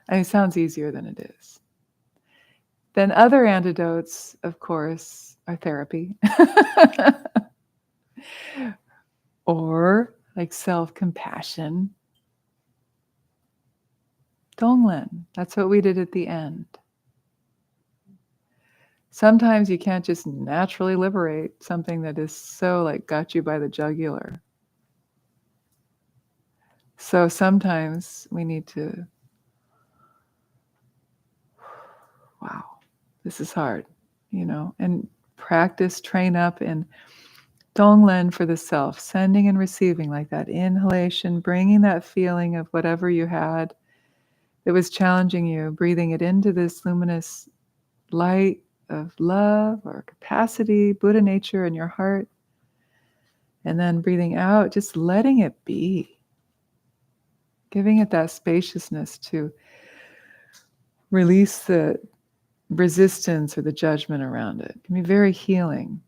And it sounds easier than it is. Then other antidotes, of course, are therapy. Or like self-compassion. Donglen, that's what we did at the end. Sometimes you can't just naturally liberate something that is so like got you by the jugular. So sometimes we need to, wow, this is hard, and practice, train up in Donglen for the self, sending and receiving like that inhalation, bringing that feeling of whatever you had, that was challenging you, breathing it into this luminous light of love or capacity, Buddha nature in your heart, and then breathing out, just letting it be, giving it that spaciousness to release the resistance or the judgment around it. It can be very healing.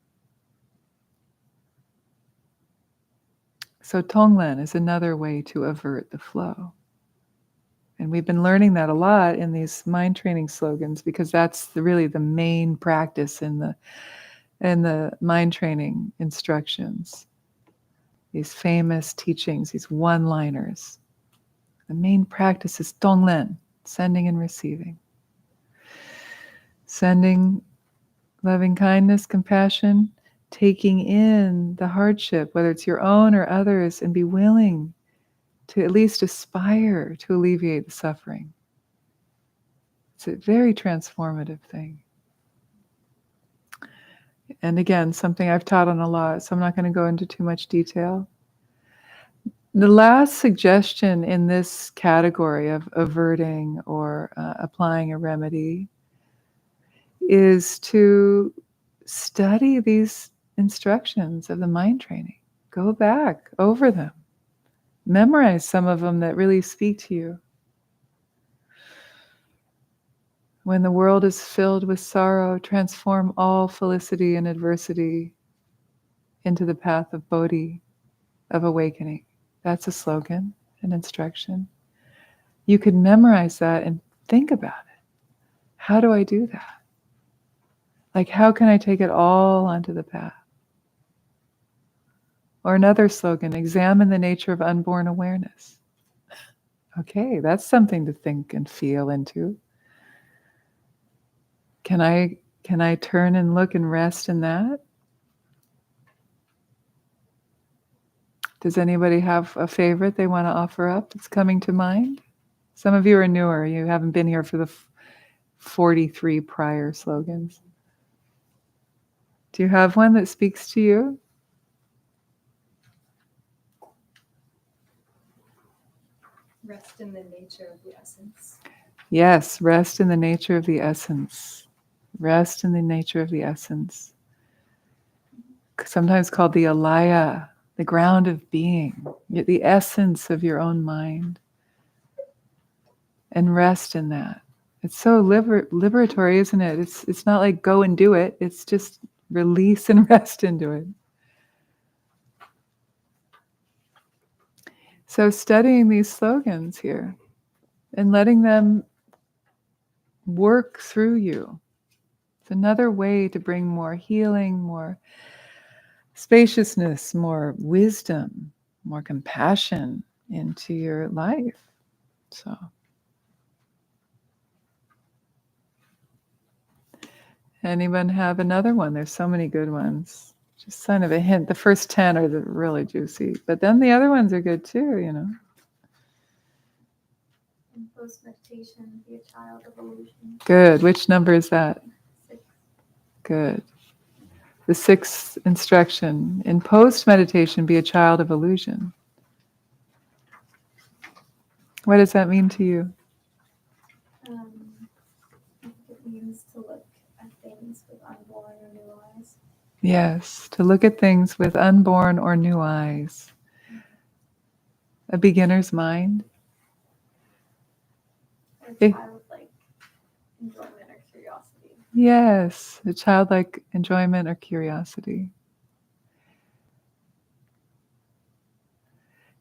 So Tonglen is another way to avert the flow. And we've been learning that a lot in these mind training slogans, because that's really the main practice in the mind training instructions. These famous teachings, these one-liners. The main practice is Tonglen, sending and receiving. Sending loving kindness, compassion, taking in the hardship, whether it's your own or others, and be willing to at least aspire to alleviate the suffering. It's a very transformative thing. And again, something I've taught on a lot, so I'm not going to go into too much detail. The last suggestion in this category of averting or applying a remedy is to study these instructions of the mind training. Go back over them. Memorize some of them that really speak to you. When the world is filled with sorrow, transform all felicity and adversity into the path of Bodhi, of awakening. That's a slogan, an instruction. You could memorize that and think about it. How do I do that? Like, how can I take it all onto the path? Or another slogan, examine the nature of unborn awareness. Okay, that's something to think and feel into. Can I turn and look and rest in that? Does anybody have a favorite they want to offer up that's coming to mind? Some of you are newer. You haven't been here for the 43 prior slogans. Do you have one that speaks to you? Rest in the nature of the essence. Yes, rest in the nature of the essence. Rest in the nature of the essence. Sometimes called the alaya, the ground of being, the essence of your own mind. And rest in that. It's so liberatory, isn't it? It's not like go and do it. It's just release and rest into it. So studying these slogans here and letting them work through you. It's another way to bring more healing, more spaciousness, more wisdom, more compassion into your life. So anyone have another one? There's so many good ones. Just kind of a hint. The first 10 are the really juicy, but then the other ones are good too, you know. In post-meditation, be a child of illusion. Good. Which number is that? 6. Good. The 6th instruction. In post-meditation, be a child of illusion. What does that mean to you? I think it means to look at things with unborn or new eyes. Yes, to look at things with unborn or new eyes. A beginner's mind. A childlike enjoyment or curiosity. Yes, a childlike enjoyment or curiosity.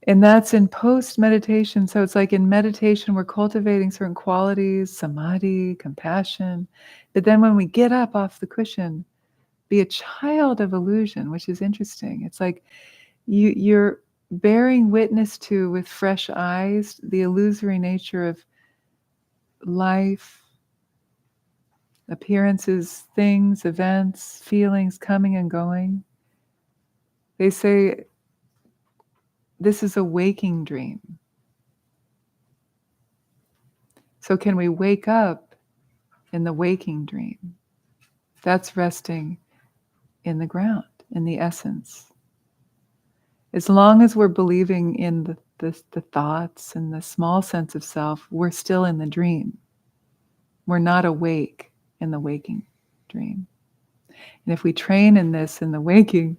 And that's in post-meditation. So it's like in meditation, we're cultivating certain qualities, samadhi, compassion. But then when we get up off the cushion, be a child of illusion, which is interesting. It's like you're bearing witness to, with fresh eyes, the illusory nature of life, appearances, things, events, feelings coming and going. They say this is a waking dream. So can we wake up in the waking dream? That's resting in the ground, in the essence. As long as we're believing in the thoughts and the small sense of self, we're still in the dream. We're not awake in the waking dream. And if we train in this in the waking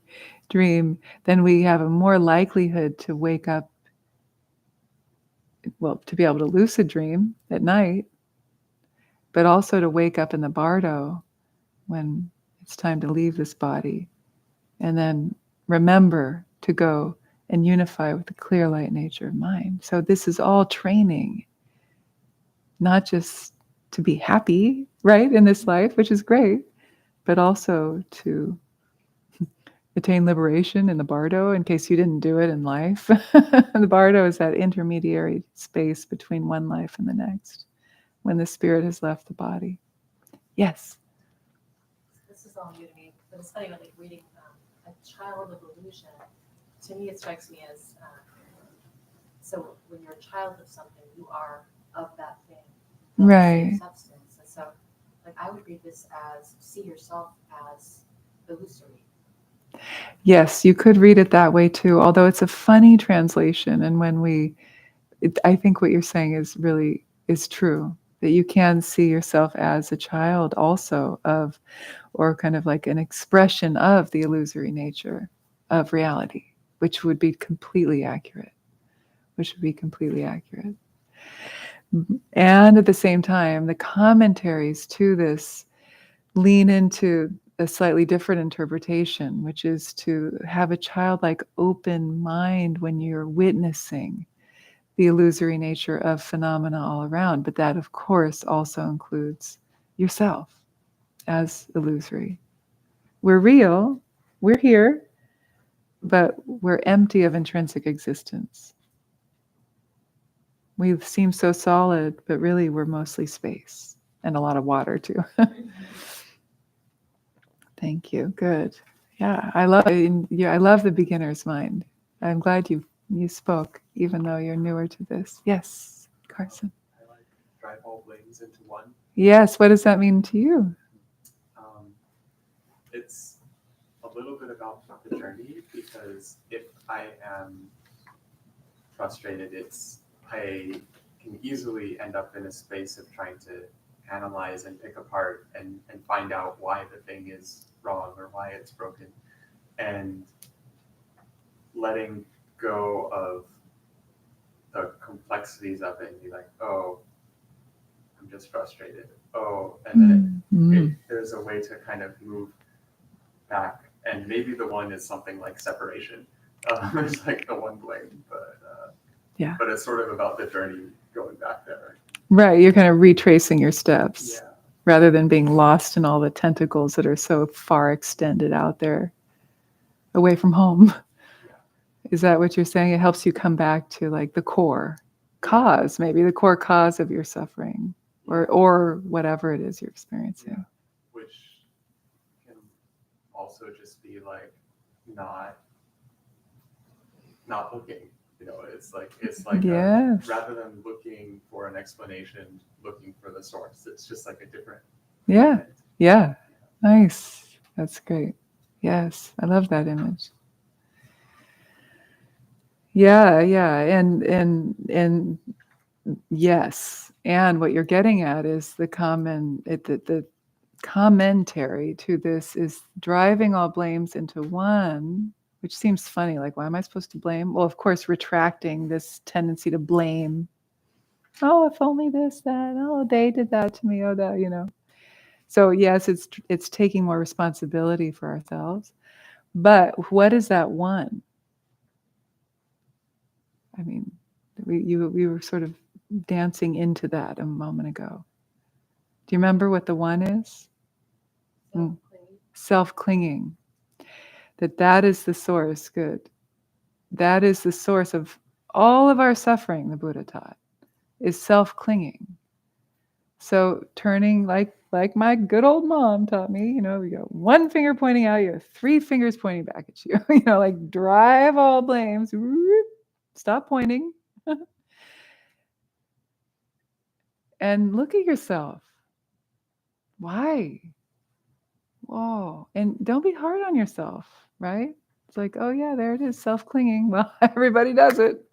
dream, then we have a more likelihood to wake up, well, to be able to lucid dream at night, but also to wake up in the bardo when it's time to leave this body, and then remember to go and unify with the clear light nature of mind. So this is all training, not just to be happy, right, in this life, which is great, but also to attain liberation in the bardo, in case you didn't do it in life. The bardo is that intermediary space between one life and the next, when the spirit has left the body. Yes? This is all new to me, but it's funny, like reading A Child of Illusion, to me it strikes me as, so when you're a child of something, you are of that thing, of the same Right. substance. And so, like, I would read this as, see yourself as illusory. Yes, you could read it that way too, although it's a funny translation. And I think what you're saying is true, that you can see yourself as a child also of, or kind of like an expression of the illusory nature of reality, which would be completely accurate, And at the same time, the commentaries to this lean into a slightly different interpretation, which is to have a childlike open mind when you're witnessing the illusory nature of phenomena all around. But that, of course, also includes yourself as illusory. We're real, we're here, but we're empty of intrinsic existence. We seem so solid, but really we're mostly space and a lot of water too. Thank you. Good. Yeah, I love the beginner's mind. I'm glad you spoke, even though you're newer to this. Yes, Carson. I like drive all blames into one. Yes. What does that mean to you? It's a little bit about the journey, because if I am frustrated, I can easily end up in a space of trying to analyze and pick apart and find out why the thing is wrong or why it's broken, and letting go of the complexities of it and be like, oh, I'm just frustrated. Oh, and then there's a way to kind of move back, and maybe the one is something like separation. It's like the one blame, but it's sort of about the journey going back there. Right, you're kind of retracing your steps. Yeah. Rather than being lost in all the tentacles that are so far extended out there away from home. Yeah. Is that what you're saying? It helps you come back to like the core cause, maybe the core cause of your suffering, or whatever it is you're experiencing. Yeah. Which can also just be like not looking. It's like Yes. rather than looking for an explanation, looking for the source. It's just like a different Yeah. Yeah. Nice. That's great. Yes. I love that image. Yeah. And yes. And what you're getting at is the commentary to this is driving all blames into one, which seems funny. Like, why am I supposed to blame? Well, of course, retracting this tendency to blame. Oh, if only this, that. Oh, they did that to me. Oh, that. So yes, it's taking more responsibility for ourselves. But what is that one? I mean, we were sort of dancing into that a moment ago. Do you remember what the one is? Self-clinging. That is the source. Good. That is the source of all of our suffering, the Buddha taught, is self-clinging. So turning like my good old mom taught me, we got one finger pointing out, you have three fingers pointing back at you. Like drive all blames. Stop pointing. And look at yourself. Why? Whoa. And don't be hard on yourself, right? It's like, oh yeah, there it is, self-clinging. Well, everybody does it.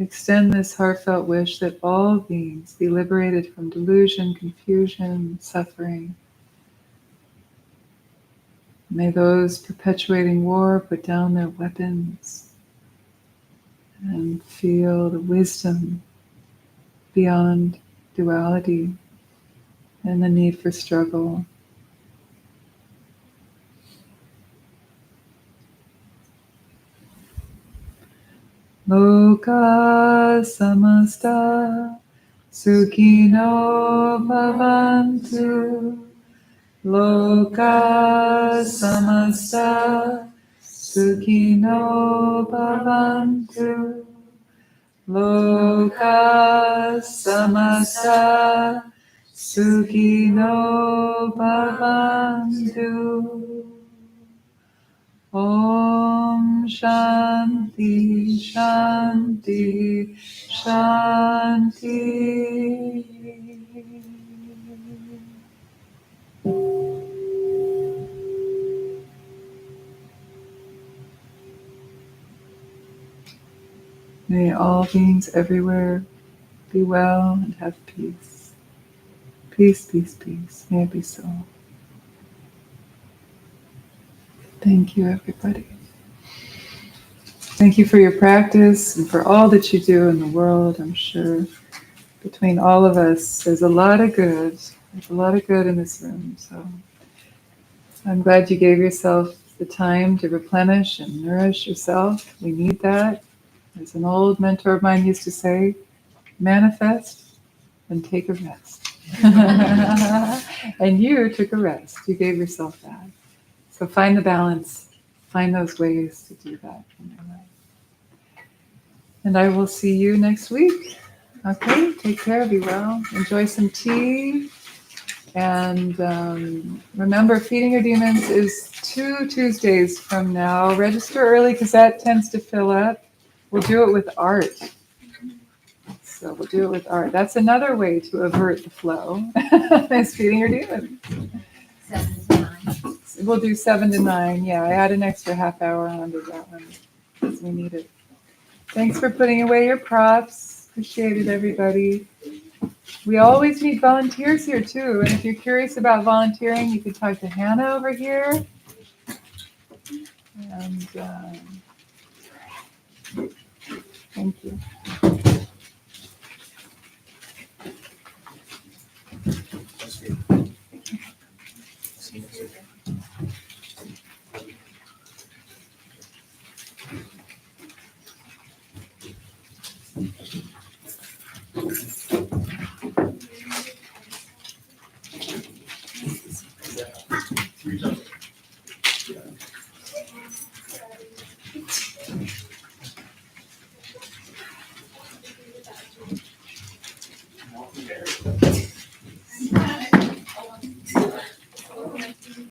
Extend this heartfelt wish that all beings be liberated from delusion, confusion, suffering. May those perpetuating war put down their weapons and feel the wisdom beyond duality and the need for struggle. Loka samasta sukhino bhavantu. Loka samasta sukhino bhavantu. Loka samasta sukhino bhavantu. Om Shanti Shanti Shanti. May all beings everywhere be well and have peace. Peace, peace, peace. May it be so. Thank you, everybody. Thank you for your practice and for all that you do in the world. I'm sure between all of us, there's a lot of good. There's a lot of good in this room. So I'm glad you gave yourself the time to replenish and nourish yourself. We need that. As an old mentor of mine used to say, manifest and take a rest. And you took a rest. You gave yourself that. So find the balance. Find those ways to do that in your life. And I will see you next week. Okay, take care, be well. Enjoy some tea. And remember, Feeding Your Demons is 2 Tuesdays from now. Register early because that tends to fill up. We'll do it with art. So we'll do it with art. That's another way to avert the flow. Is Feeding Your Demons. 7 to 9. We'll do 7 to 9. Yeah, I add an extra half hour onto that one because we need it. Thanks for putting away your props. Appreciate it, everybody. We always need volunteers here, too. And if you're curious about volunteering, you can talk to Hannah over here. And thank you. There.